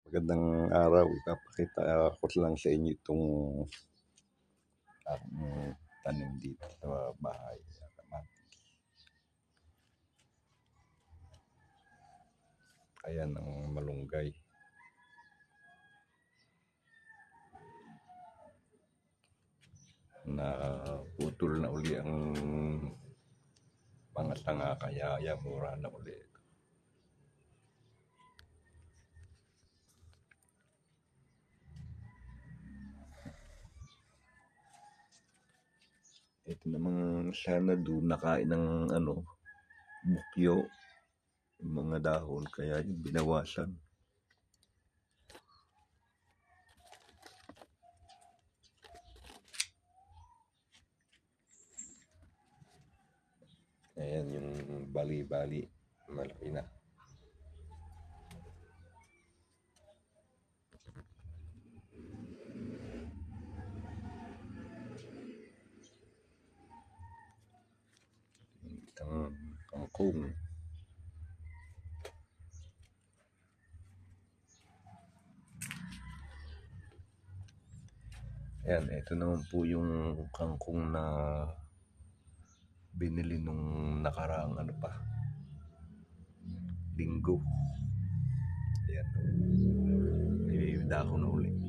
Magandang araw, ipapakita ko lang sa inyo itong aking tanim dito sa bahay. Ayan ang malunggay. Naputol na uli ang mga tanga kaya mura na uli. Ito namang sana doon nakain ng bukyo, yung mga dahon, kaya yung binawasan. Ayan yung bali-bali, malaki na. Itang kangkong. Ayan, ito naman po yung kangkong na binili nung nakaraang linggo. Ayan, may dako na uli.